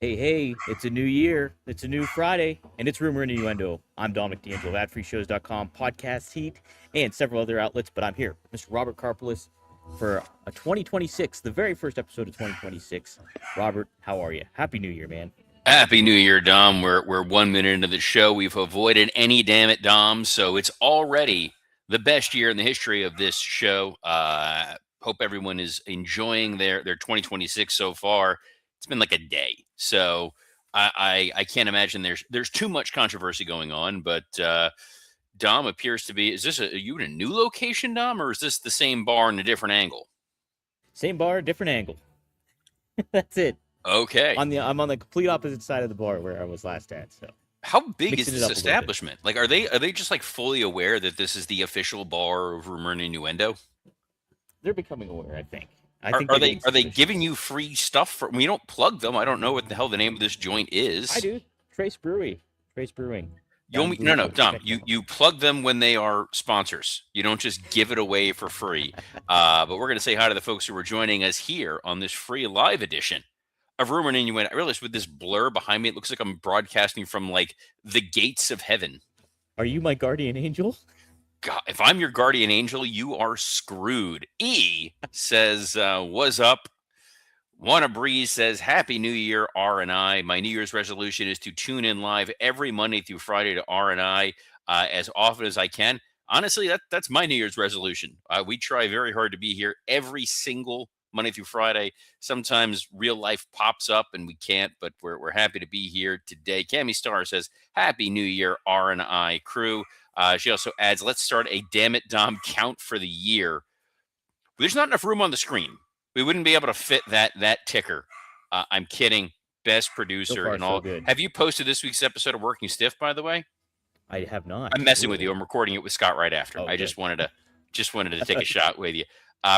Hey, it's a new year. It's a new Friday, and it's Rumor and Innuendo. I'm Dominic D'Angelo of AdFreeShows.com, Podcast Heat, and several other outlets, but I'm here, Mr. Robert Karpolis, for a 2026, the very first episode of 2026. Robert, how are you? Happy New Year, man. Happy New Year, Dom. We're 1 minute into the show. We've avoided any damn it, Dom. So it's already the best year in the history of this show. Hope everyone is enjoying their 2026 so far. It's been like a day, so I can't imagine there's too much controversy going on. But Dom appears to be. Is this are you in a new location, Dom, or is this the same bar in a different angle? Same bar, different angle. That's it. Okay. I'm on the complete opposite side of the bar where I was last at. So How big is mixing it this up a little bit. establishment? Like, are they just like fully aware that this is the official bar of Rumor and Innuendo? They're becoming aware, I think. Are they giving you free stuff? We don't plug them. I don't know what the hell the name of this joint is. I do. Trace Brewing. No, Dom. You plug them when they are sponsors. You don't just give it away for free. But we're going to say hi to the folks who are joining us here on this free live edition of Rumor and Innuendo. I realize with this blur behind me, it looks like I'm broadcasting from like the gates of heaven. Are you my guardian angel? God, if I'm your guardian angel, you are screwed. E says, "Was up?" Wanna Breeze says, "Happy New Year, R and I. My New Year's resolution is to tune in live every Monday through Friday to R and I as often as I can." Honestly, that's my New Year's resolution. We try very hard to be here every single Monday through Friday. Sometimes real life pops up and we can't, but we're happy to be here today. Cami Star says, "Happy New Year, R and I crew." She also adds, "Let's start a Damn It Dom count for the year." There's not enough room on the screen. We wouldn't be able to fit that ticker. I'm kidding. Best producer So far, and all. so good. Have you posted this week's episode of Working Stiff, by the way? I have not. I'm messing with you. I'm recording it with Scott right after. Oh, I good. just wanted to take a shot with you.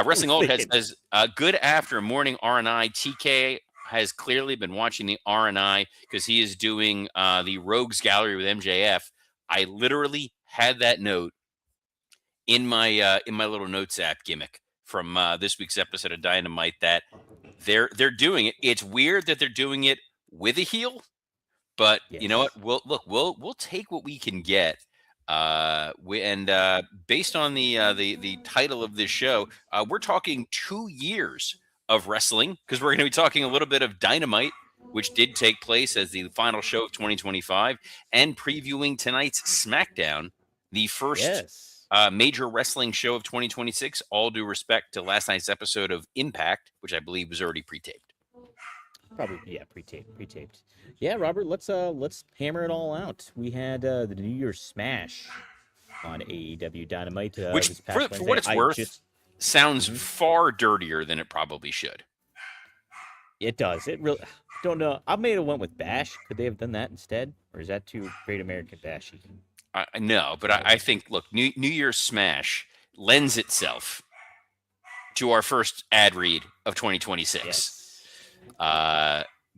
Wrestling was Old Head thinking. says, "Good after morning R&I. TK has clearly been watching the R&I because he is doing the Rogues Gallery with MJF. I literally had that note in my little notes app gimmick from this week's episode of Dynamite that they're doing it. It's weird that they're doing it with a heel, but you know Yes. what? We'll take what we can get. Based on the title of this show, we're talking 2 years of wrestling because we're going to be talking a little bit of Dynamite, which did take place as the final show of 2025, and previewing tonight's SmackDown, the first Yes. major wrestling show of 2026. All due respect to last night's episode of Impact, which I believe was already pre-taped. Probably, yeah, pre-taped. Yeah, Robert, let's hammer it all out. We had the New Year's Smash on AEW Dynamite Which, this for past Wednesday. what it's worth, sounds Mhm. far dirtier than it probably should. It does. It really don't know. I may have went with Bash. Could they have done that instead, or is that too Great American Bashy? No, but I think, look, New Year's Smash lends itself to our first ad read of 2026. Yes.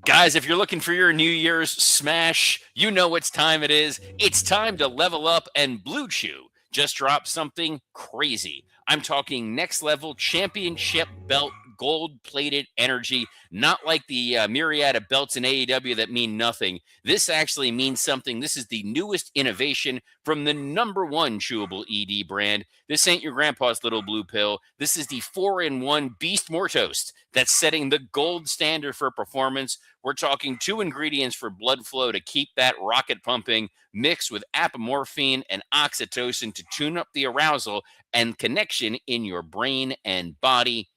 Guys, if you're looking for your New Year's Smash, you know what time it is. It's time to level up, and Blue Chew just dropped something crazy. I'm talking next level championship belt, gold plated energy, not like the myriad of belts in AEW that mean nothing. This actually means something. This is the newest innovation from the #1 chewable ED brand. This ain't your grandpa's little blue pill. This is the 4-in-1 Beast Mortoast that's setting the gold standard for performance. We're talking 2 ingredients for blood flow to keep that rocket pumping, mixed with apomorphine and oxytocin to tune up the arousal and connection in your brain and body.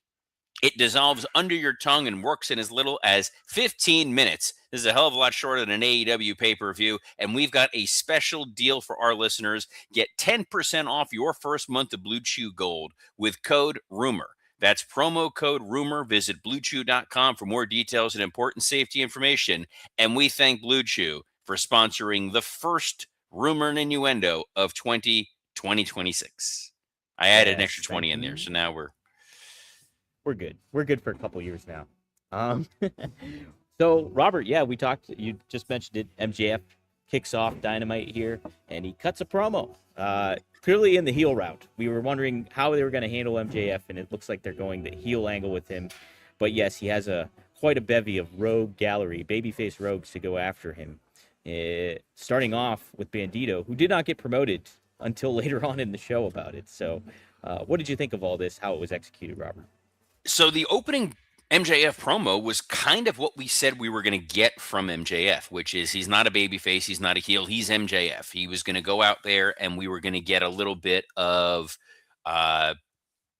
It dissolves under your tongue and works in as little as 15 minutes. This is a hell of a lot shorter than an AEW pay-per-view, and we've got a special deal for our listeners. Get 10% off your first month of Blue Chew Gold with code RUMOR. That's promo code RUMOR. Visit BlueChew.com for more details and important safety information. And we thank Blue Chew for sponsoring the first Rumor and Innuendo of 2026. I added an extra 20 in there, so now we're good. We're good for a couple years now. So Robert, yeah, we talked. You just mentioned it. MJF kicks off Dynamite here, and he cuts a promo. Clearly in the heel route. We were wondering how they were going to handle MJF, and it looks like they're going the heel angle with him. But yes, he has a quite a bevy of rogue gallery, babyface rogues to go after him. Starting off with Bandito, who did not get promoted until later on in the show about it. So, what did you think of all this, how it was executed, Robert? So the opening MJF promo was kind of what we said we were going to get from MJF, which is he's not a babyface, he's not a heel, he's MJF. He was going to go out there, and we were going to get a little bit of uh,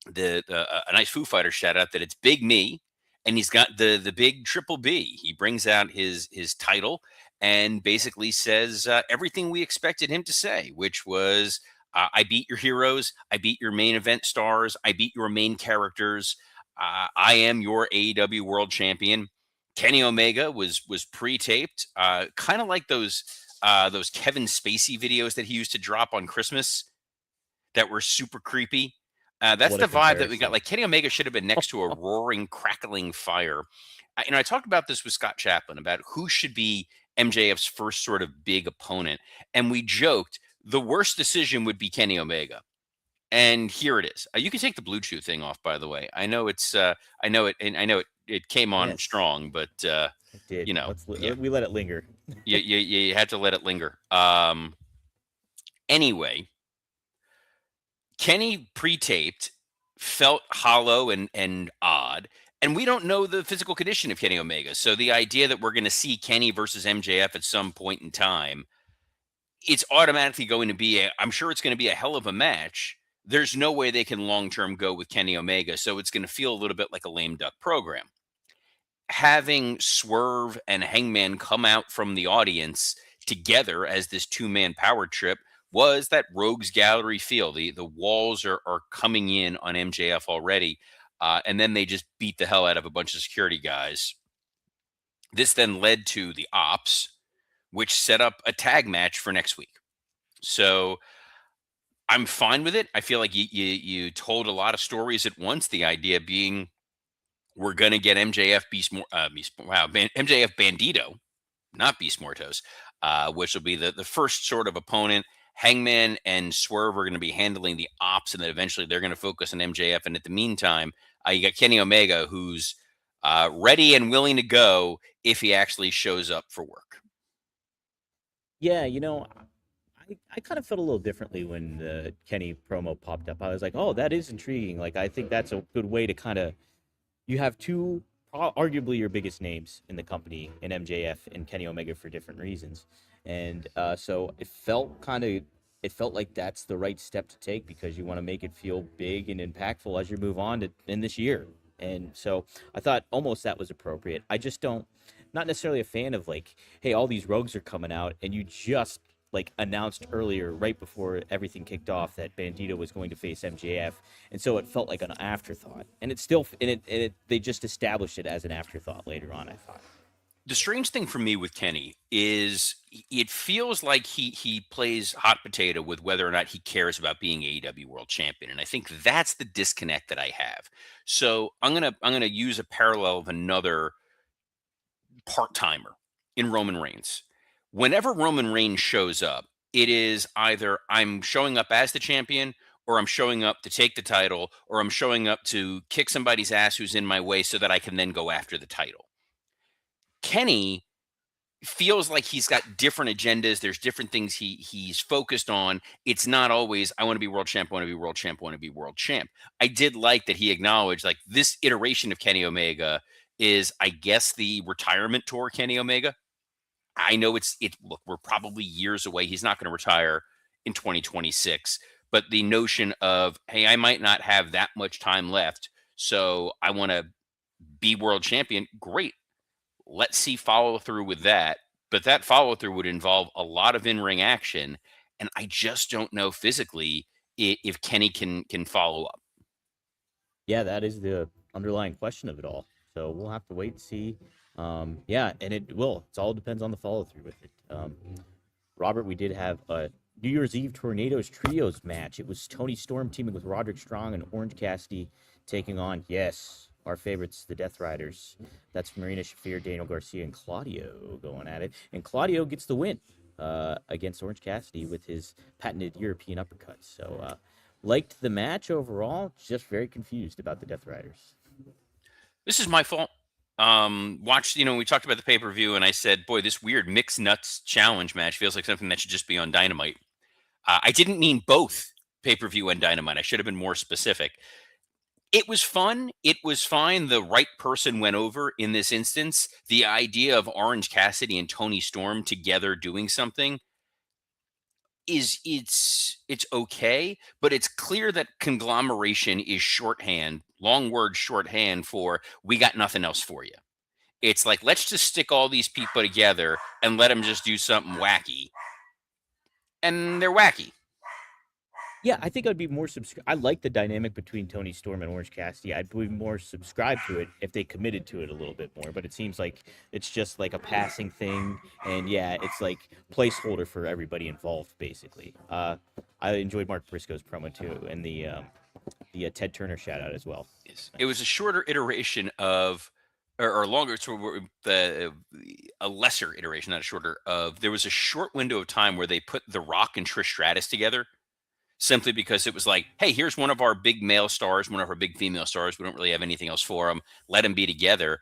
a nice Foo Fighter shout out that it's Big Me, and he's got the big triple B. He brings out his title and basically says everything we expected him to say, which was, "I beat your heroes, I beat your main event stars, I beat your main characters. I am your AEW World Champion." Kenny Omega was pre-taped, kind of like those Kevin Spacey videos that he used to drop on Christmas that were super creepy. That's What a the vibe that we got. comparison. Like Kenny Omega should have been next to a roaring, crackling fire. I talked about this with Scott Chaplin about who should be MJF's first sort of big opponent, and we joked the worst decision would be Kenny Omega. And here it is. You can take the Blue Chew thing off, by the way. I know it's, I know it, and I know it came on Yes, strong, but it did. yeah, We let it linger. you had to let it linger. Anyway, Kenny pre-taped felt hollow and odd, and we don't know the physical condition of Kenny Omega. So the idea that we're going to see Kenny versus MJF at some point in time, it's automatically going to be I'm sure it's going to be a hell of a match. There's no way they can long term go with Kenny Omega, so it's going to feel a little bit like a lame duck program. Having Swerve and Hangman come out from the audience together as this two-man power trip was that rogues gallery feel. The walls are coming in on MJF already, and then they just beat the hell out of a bunch of security guys. This then led to the Ops, which set up a tag match for next week. So I'm fine with it. I feel like you told a lot of stories at once. The idea being we're going to get MJF MJF Bandito, not Beast Mortos, which will be the first sort of opponent. Hangman and Swerve are going to be handling the Ops, and then eventually they're going to focus on MJF. And at the meantime, you got Kenny Omega, who's ready and willing to go if he actually shows up for work. Yeah, I kind of felt a little differently when the Kenny promo popped up. I was like, oh, that is intriguing. Like, I think that's a good way to kind of, you have two, arguably your biggest names in the company in MJF and Kenny Omega for different reasons. And so it felt like that's the right step to take because you want to make it feel big and impactful as you move on in this year. And so I thought almost that was appropriate. I just don't, not necessarily a fan of like, hey, all these rogues are coming out and you just like announced earlier, right before everything kicked off, that Bandito was going to face MJF, and so it felt like an afterthought. And it still, they just established it as an afterthought later on. I thought. The strange thing for me with Kenny is it feels like he plays hot potato with whether or not he cares about being AEW World Champion, and I think that's the disconnect that I have. So I'm gonna use a parallel of another part timer in Roman Reigns. Whenever Roman Reigns shows up, it is either I'm showing up as the champion, or I'm showing up to take the title, or I'm showing up to kick somebody's ass who's in my way so that I can then go after the title. Kenny feels like he's got different agendas. There's different things he's focused on. It's not always I want to be world champ, I want to be world champ, I want to be world champ. I did like that he acknowledged like this iteration of Kenny Omega is, I guess, the retirement tour Kenny Omega. I know look, we're probably years away. He's not going to retire in 2026, but the notion of, hey, I might not have that much time left, so I want to be world champion. Great. Let's see follow through with that. But that follow through would involve a lot of in-ring action, and I just don't know physically if Kenny can follow up. Yeah, that is the underlying question of it all. So we'll have to wait and see. Yeah, and it will. It all depends on the follow through with it. Robert, we did have a New Year's Eve Tornadoes Trios match. It was Tony Storm teaming with Roderick Strong and Orange Cassidy taking on, yes, our favorites, the Death Riders. That's Marina Shafir, Daniel Garcia, and Claudio going at it. And Claudio gets the win against Orange Cassidy with his patented European uppercut. So, liked the match overall, just very confused about the Death Riders. This is my fault. watched, we talked about the pay-per-view and I said, boy, this weird mixed nuts challenge match feels like something that should just be on Dynamite. I didn't mean both pay-per-view and Dynamite. I should have been more specific. It was fun. It was fine. The right person went over in this instance. The idea of Orange Cassidy and Tony Storm together doing something it's okay, but it's clear that conglomeration is shorthand, long word shorthand for we got nothing else for you. It's like, let's just stick all these people together and let them just do something wacky. And they're wacky. Yeah, I think I'd be more I like the dynamic between Tony Storm and Orange Cassidy. I'd be more subscribed to it if they committed to it a little bit more. But it seems like it's just like a passing thing, and yeah, it's like placeholder for everybody involved, basically. I enjoyed Mark Briscoe's promo too, and the Ted Turner shout out as well. Yes. It was a shorter iteration of, or longer, a lesser iteration, not a shorter of. There was a short window of time where they put The Rock and Trish Stratus together, simply because it was like, hey, here's one of our big male stars, one of our big female stars. We don't really have anything else for them. Let them be together.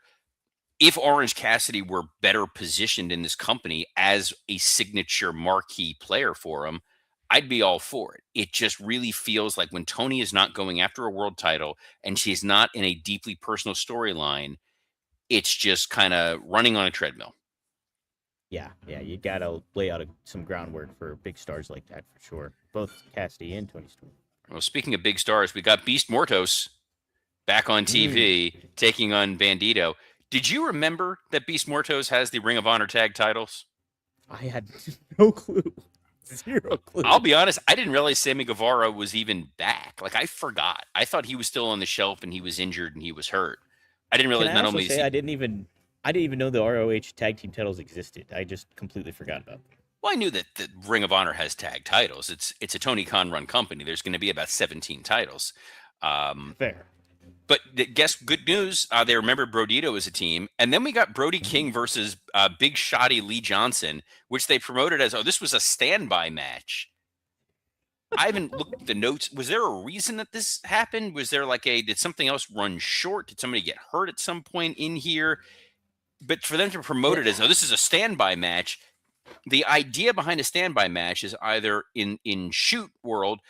If Orange Cassidy were better positioned in this company as a signature marquee player for him, I'd be all for it. It just really feels like when Tony is not going after a world title and she's not in a deeply personal storyline, it's just kind of running on a treadmill. Yeah, you gotta lay out some groundwork for big stars like that for sure. Both Cassidy and Tony Storm. Well, speaking of big stars, we got Beast Mortos back on TV taking on Bandito. Did you remember that Beast Mortos has the Ring of Honor tag titles? I had no clue. Zero clue. I'll be honest, I didn't realize Sammy Guevara was even back. Like, I forgot. I thought he was still on the shelf and he was injured and he was hurt. I didn't realize not only I didn't even know the ROH tag team titles existed. I just completely forgot about them. Well, I knew that the Ring of Honor has tag titles. It's a Tony Khan run company. There's going to be about 17 titles. Fair. But guess good news. They remember Brodito as a team. And then we got Brody King versus Big Shotty Lee Johnson, which they promoted as, this was a standby match. I haven't looked at the notes. Was there a reason that this happened? Was there did something else run short? Did somebody get hurt at some point in here? But for them to promote it as, this is a standby match. The idea behind a standby match is either in shoot world,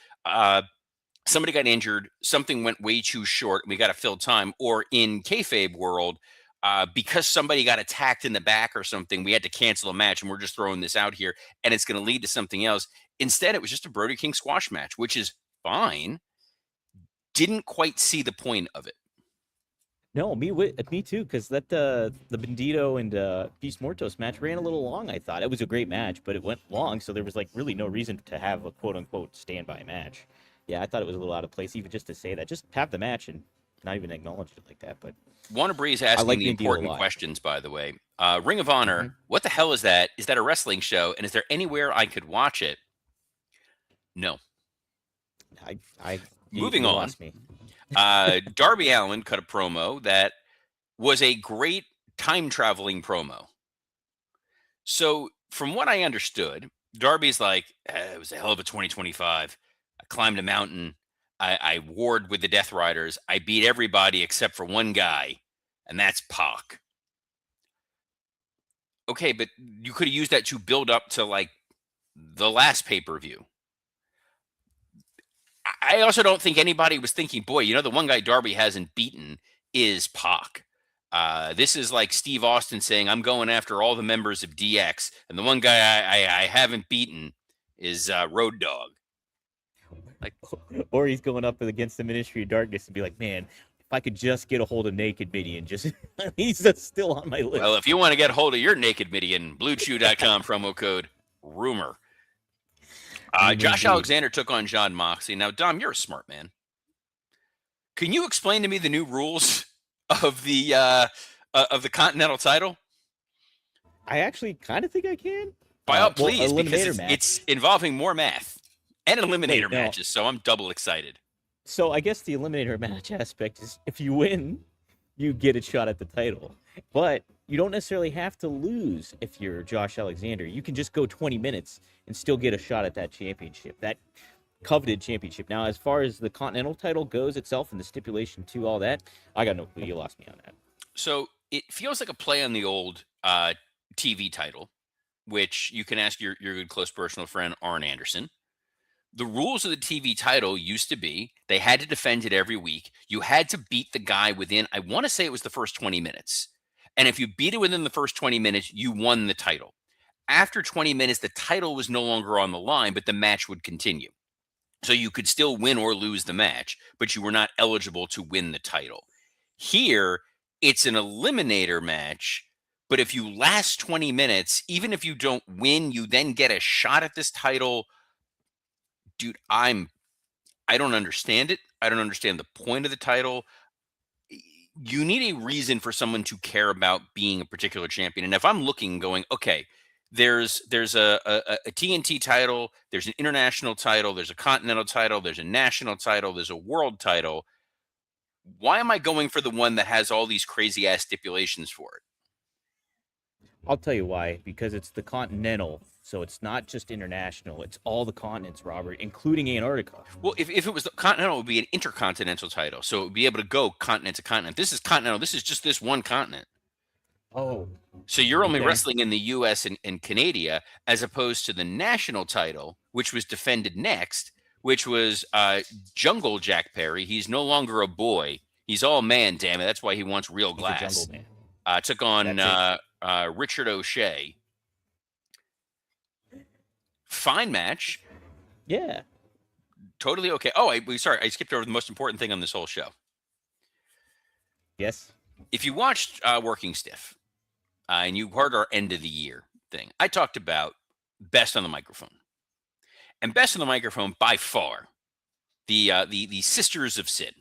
somebody got injured, something went way too short, and we got to fill time, or in kayfabe world, because somebody got attacked in the back or something, we had to cancel a match, and we're just throwing this out here, and it's going to lead to something else. Instead, it was just a Brody King squash match, which is fine. Didn't quite see the point of it. No, me too, because that the Bandito and Beast Mortos match ran a little long. I thought it was a great match, but it went long, so there was really no reason to have a quote unquote standby match. Yeah, I thought it was a little out of place, even just to say that. Just have the match and not even acknowledge it like that. But Wanna Breeze asking the important questions, by the way. Ring of Honor, what the hell is that? Is that a wrestling show? And is there anywhere I could watch it? No. Moving on. Darby Allin cut a promo that was a great time traveling promo. So from what I understood, Darby's like, it was a hell of a 2025. I climbed a mountain. I warred with the Death Riders. I beat everybody except for one guy, and that's Pac. Okay, but you could have used that to build up to the last pay-per-view. I also don't think anybody was thinking, boy, the one guy Darby hasn't beaten is Pac. This is like Steve Austin saying, I'm going after all the members of DX, and the one guy I haven't beaten is Road Dogg. Or he's going up against the Ministry of Darkness and be like, man, if I could just get a hold of Naked Midian, he's still on my list. Well, if you want to get a hold of your Naked Midian, BlueChew.com promo code rumor. Josh Alexander took on Jon Moxley. Now, Dom, you're a smart man. Can you explain to me the new rules of the Continental title? I actually kind of think I can. By all, please, because it's involving more math and eliminator matches, so I'm double excited. So I guess the eliminator match aspect is if you win, you get a shot at the title. But you don't necessarily have to lose if you're Josh Alexander. You can just go 20 minutes and still get a shot at that championship, that coveted championship. Now, as far as the Continental title goes itself and the stipulation to all that, I got no clue. You lost me on that. So it feels like a play on the old TV title, which you can ask your good close personal friend Arn Anderson. The rules of the TV title used to be they had to defend it every week. You had to beat the guy within, I want to say it was the first 20 minutes. And if you beat it within the first 20 minutes, you won the title. After 20 minutes, the title was no longer on the line, but the match would continue. So you could still win or lose the match, but you were not eligible to win the title. Here, it's an eliminator match, but if you last 20 minutes, even if you don't win, you then get a shot at this title. Dude, I don't understand it. I don't understand the point of the title. You need a reason for someone to care about being a particular champion. And if I'm looking, going, okay, there's a TNT title, there's an international title, there's a continental title, there's a national title, there's a world title. Why am I going for the one that has all these crazy ass stipulations for it? I'll tell you why. Because it's the Continental, so it's not just international. It's all the continents, Robert, including Antarctica. Well, if it was the continental, it would be an intercontinental title, so it would be able to go continent to continent. This is continental. This is just this one continent. Oh, So you're only okay. wrestling in the U.S. and Canada, as opposed to the national title, which was defended next, which was Jungle Jack Perry. He's no longer a boy. He's all man, damn it. That's why he wants real He's a glass. jungle man. Took on That's Richard O'Shea. Fine match. Yeah. Totally okay. Oh, sorry. I skipped over the most important thing on this whole show. Yes. If you watched Working Stiff and you heard our end of the year thing, I talked about Best on the Microphone. And Best on the Microphone, by far, the Sisters of Sin.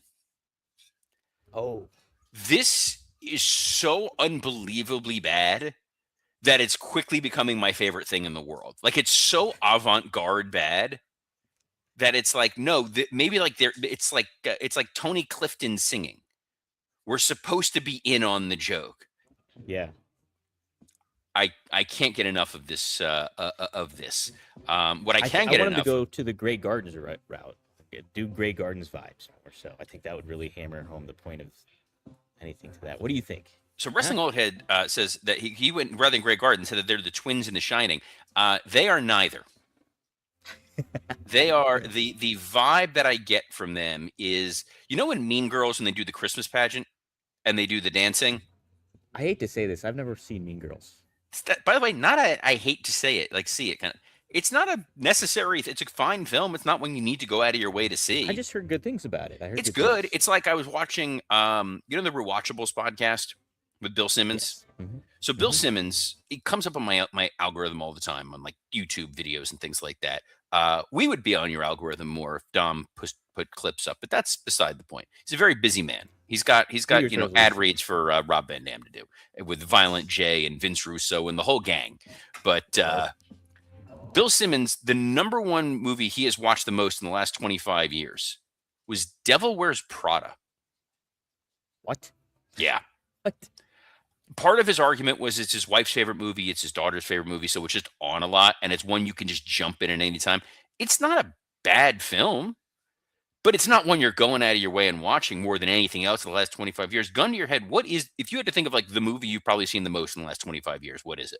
Oh. This is so unbelievably bad that it's quickly becoming my favorite thing in the world. Like, it's so avant-garde bad that it's like, no, maybe like it's like Tony Clifton singing. We're supposed to be in on the joke. Yeah. I can't get enough of this. What I can I get want him enough. to go to the Grey Gardens route. Do Grey Gardens vibes more so. I think that would really hammer home the point of anything to that. What do you think? So Wrestling Old Head says that he went rather than Grey Garden, said that they're the twins in The Shining. They are neither. They are the vibe that I get from them is, you know, in Mean Girls when they do the Christmas pageant and they do the dancing. I hate to say this. I've never seen Mean Girls. By the way, not a, I hate to say it, like see it kind of. It's not a necessary. It's a fine film. It's not one you need to go out of your way to see. I just heard good things about it. I heard It's good. good. Things. It's like I was watching, you know, the Rewatchables podcast with Bill Simmons. Yes. Mm-hmm. So Bill Simmons, he comes up on my algorithm all the time on like YouTube videos and things like that. We would be on your algorithm more if Dom put clips up, but that's beside the point. He's a very busy man. He's got you know, ad reads for Rob Van Dam to do with Violent J and Vince Russo and the whole gang. But Bill Simmons, the number one movie he has watched the most in the last 25 years was Devil Wears Prada. What? Yeah. What? Part of his argument was it's his wife's favorite movie, it's his daughter's favorite movie, so it's just on a lot, and it's one you can just jump in at any time. It's not a bad film, but it's not one you're going out of your way and watching more than anything else in the last 25 years. Gun to your head, what is, if you had to think of like the movie you've probably seen the most in the last 25 years, what is it?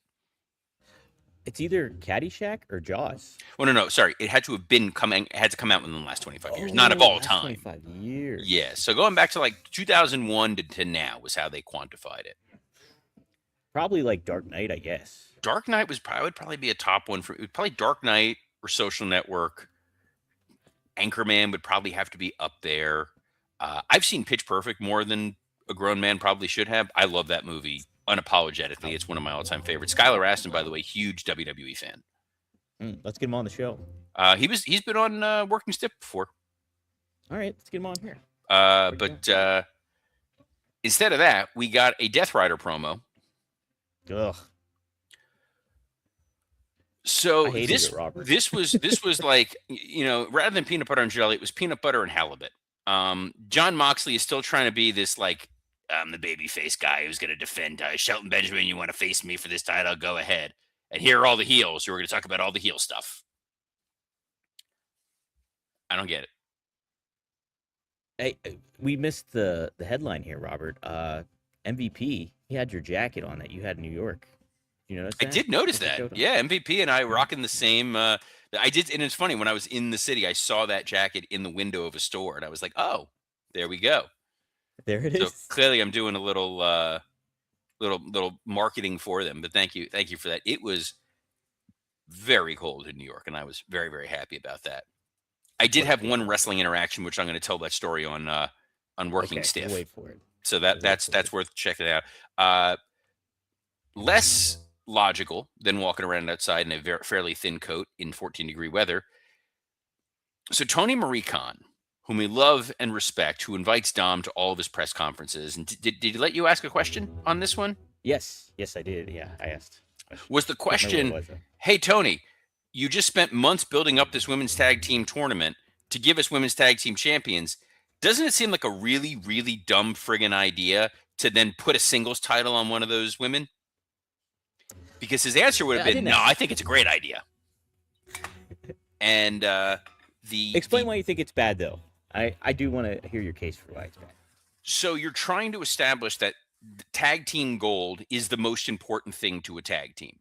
It's either Caddyshack or Jaws. Well, no, sorry. It had to have been coming. It had to come out within the last 25 years, not of all time. 25 years. Yeah. So going back to like 2001 to now was how they quantified it. Probably like Dark Knight, I guess. Dark Knight would probably be a top one for probably Dark Knight or Social Network. Anchorman would probably have to be up there. I've seen Pitch Perfect more than a grown man probably should have. I love that movie unapologetically. It's one of my all-time favorites. Skylar Astin, by the way, huge WWE fan. Let's get him on the show. He's been on Working Stiff before. All right, let's get him on here. But instead of that, we got a Death Rider promo. Ugh. So this was like, you know, rather than peanut butter and jelly, it was peanut butter and halibut. John Moxley is still trying to be this like, I'm the babyface guy who's going to defend Shelton Benjamin. You want to face me for this title? Go ahead. And here are all the heels who are going to talk about all the heel stuff. I don't get it. Hey, we missed the headline here, Robert. MVP, he had your jacket on that you had in New York. You notice I that? did notice With the that. coat on? Yeah, MVP and I rocking the same. I did, and it's funny when I was in the city, I saw that jacket in the window of a store, and I was like, "Oh, there we go." There it So is. clearly, I'm doing a little marketing for them. But thank you for that. It was very cold in New York, and I was very very happy about that. I did have Yeah. one wrestling interaction, which I'm going to tell that story on Working Okay, we'll Stiff. wait for it. So We'll wait for it. that's worth checking out. Uh, Less logical than walking around outside in a fairly thin coat in 14-degree weather. So Tony Marie Khan, whom we love and respect, who invites Dom to all of his press conferences, and did he let you ask a question on this one? Yes, I did. Yeah, I asked. Was the Can't remember what question, it was though. "Hey Tony, you just spent months building up this women's tag team tournament to give us women's tag team champions. Doesn't it seem like a really, really dumb friggin' idea to then put a singles title on one of those women?" Because his answer would have I been, didn't "No, ask. I think it's a great idea." And Explain why you think it's bad though. I do want to hear your case for why it's bad. so you're trying to establish that tag team gold is the most important thing to a tag team.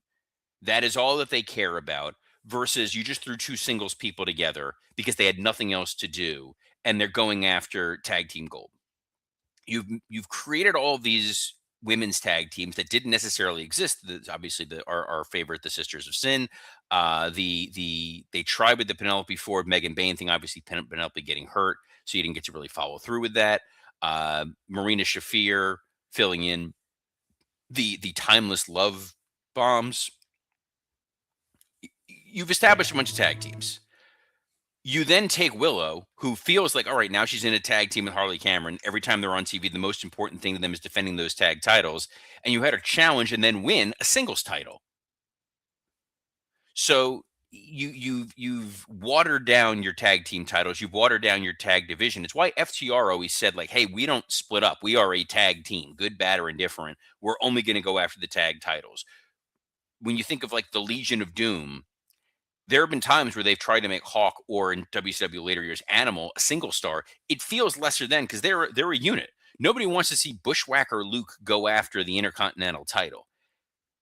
That is all that they care about, versus you just threw two singles people together because they had nothing else to do, and they're going after tag team gold. You've created all these women's tag teams that didn't necessarily exist. Obviously, our favorite, the Sisters of Sin. They tried with the Penelope Ford Megan Bain thing. Obviously, Penelope getting hurt, so you didn't get to really follow through with that. Marina Shafir filling in the timeless love bombs. You've established a bunch of tag teams. You then take Willow, who feels like, all right, now she's in a tag team with Harley Cameron. Every time they're on TV, the most important thing to them is defending those tag titles. And you had her challenge and then win a singles title. So you've watered down your tag team titles. You've watered down your tag division. It's why FTR always said, like, hey, we don't split up. We are a tag team, good, bad, or indifferent. We're only going to go after the tag titles. When you think of like the Legion of Doom, there have been times where they've tried to make Hawk, or in WCW later years, Animal, a single star. It feels lesser than, because they're a unit. Nobody wants to see Bushwhacker Luke go after the Intercontinental title.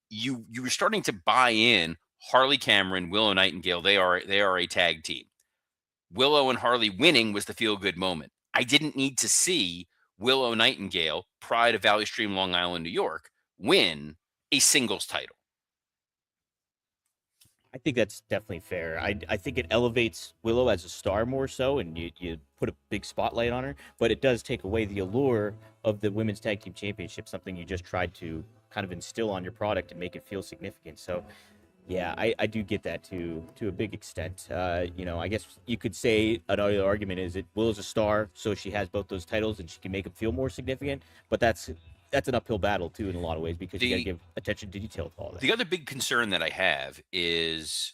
You were starting to buy in Harley Cameron, Willow Nightingale. They are a tag team. Willow and Harley winning was the feel good moment. I didn't need to see Willow Nightingale, Pride of Valley Stream, Long Island, New York, win a singles title. I think that's definitely fair. I think it elevates Willow as a star more so, and you put a big spotlight on her, but it does take away the allure of the Women's Tag Team Championship, something you just tried to kind of instill on your product and make it feel significant. So, yeah, I do get that to a big extent. I guess you could say another argument is that Willow's a star, so she has both those titles and she can make them feel more significant, but that's an uphill battle too in a lot of ways, because you got to give attention to detail with all that. The other big concern that I have is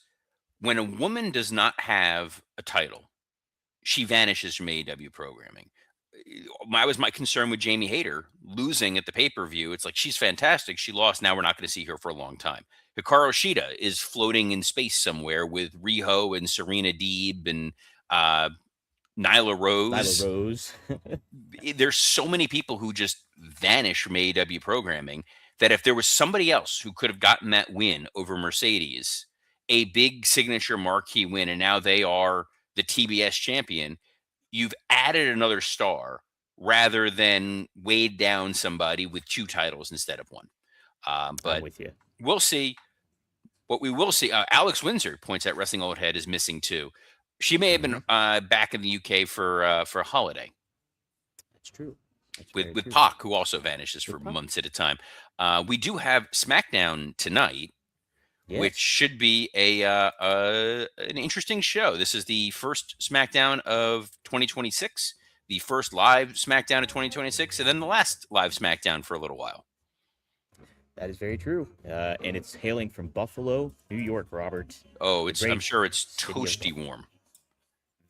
when a woman does not have a title, she vanishes from AEW programming. That was my concern with Jamie Hayter losing at the pay-per-view. It's like, she's fantastic. She lost. Now we're not going to see her for a long time. Hikaru Shida is floating in space somewhere with Riho and Serena Deeb and Nyla Rose. There's so many people who just vanish from AEW programming that if there was somebody else who could have gotten that win over Mercedes, a big signature marquee win, and now they are the TBS champion, you've added another star rather than weighed down somebody with two titles instead of one. But I'm with you. We'll see. What we will see, Alex Windsor points out Wrestling Old Head is missing too. She may have been back in the UK for a holiday. That's true. With Pac, who also vanishes for months at a time. We do have SmackDown tonight, which should be an interesting show. This is the first SmackDown of 2026, the first live SmackDown of 2026, and then the last live SmackDown for a little while. That is very true. And it's hailing from Buffalo, New York, Robert. Oh, I'm sure it's toasty warm.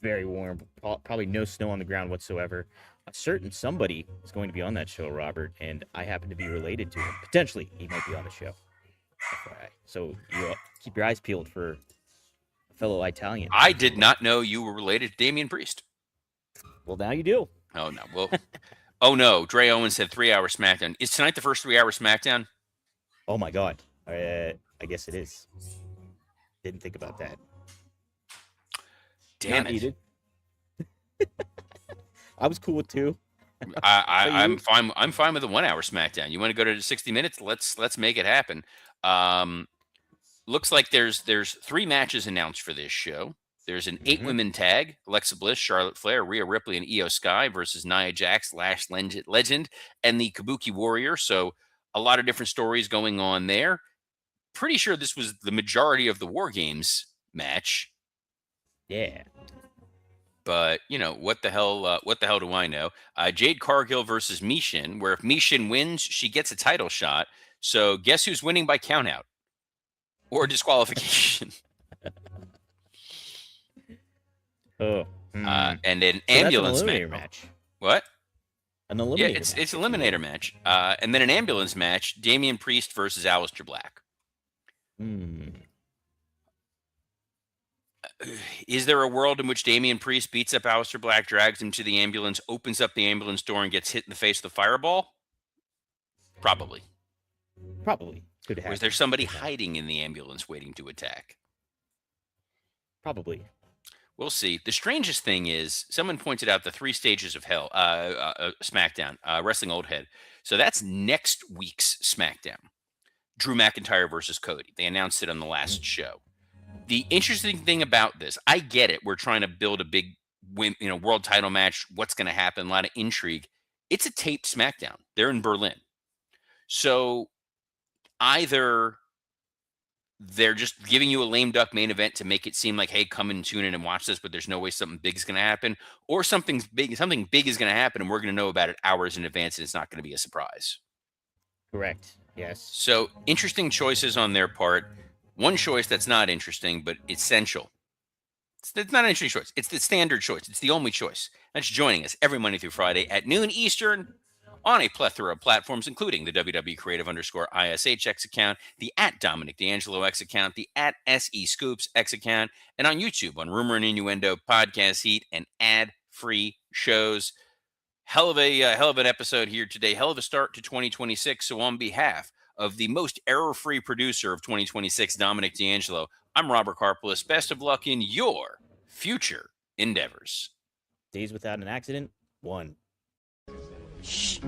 Very warm. Probably no snow on the ground whatsoever. A certain somebody is going to be on that show, Robert, and I happen to be related to him. Potentially, he might be on the show. FYI. So you keep your eyes peeled for a fellow Italian. I did not know you were related to Damian Priest. Well, now you do. Oh, no. Well, Oh no, Dre Owens said 3-hour SmackDown. Is tonight the first 3-hour SmackDown? Oh my God. I guess it is. Didn't think about that. Damn Not it. needed. I was cool with 2. I'm fine. I'm fine with the 1-hour SmackDown. You want to go to 60 minutes? Let's make it happen. Looks like there's 3 matches announced for this show. There's an 8-women tag: Alexa Bliss, Charlotte Flair, Rhea Ripley, and Io Sky versus Nia Jax, Lash Legend, and the Kabuki Warrior. So a lot of different stories going on there. Pretty sure this was the majority of the War Games match. Yeah. But what the hell? What the hell do I know? Jade Cargill versus Mishin, where if Mishin wins, she gets a title shot. So guess who's winning by countout or disqualification? Oh. And an So ambulance that's an eliminator match. What? An eliminator. Yeah, match, it's an eliminator match. And then an ambulance match: Damian Priest versus Aleister Black. Is there a world in which Damian Priest beats up Aleister Black, drags him to the ambulance, opens up the ambulance door, and gets hit in the face with a fireball? Probably. Could happen. Was there somebody hiding in the ambulance waiting to attack? Probably. We'll see. The strangest thing is, someone pointed out the 3 stages of hell, SmackDown, Wrestling Old Head. So that's next week's SmackDown. Drew McIntyre versus Cody. They announced it on the last show. The interesting thing about this, I get it. We're trying to build a big world title match. What's going to happen? A lot of intrigue. It's a taped SmackDown. They're in Berlin. So either they're just giving you a lame duck main event to make it seem like, hey, come and tune in and watch this, but there's no way something big is going to happen, or something big is going to happen, and we're going to know about it hours in advance, and it's not going to be a surprise. Correct. Yes. So interesting choices on their part. One choice that's not interesting, but essential. It's not an interesting choice. It's the standard choice. It's the only choice. That's joining us every Monday through Friday at noon Eastern on a plethora of platforms, including the WWE Creative _ISH X account, the @Dominic D'Angelo X account, the @SE Scoops X account, and on YouTube on Rumor and Innuendo, Podcast Heat, and ad-free shows. Hell of an episode here today. Hell of a start to 2026. So on behalf of the most error-free producer of 2026, Dominic D'Angelo, I'm Robert Karpolis. Best of luck in your future endeavors. Days without an accident, 1. Shh.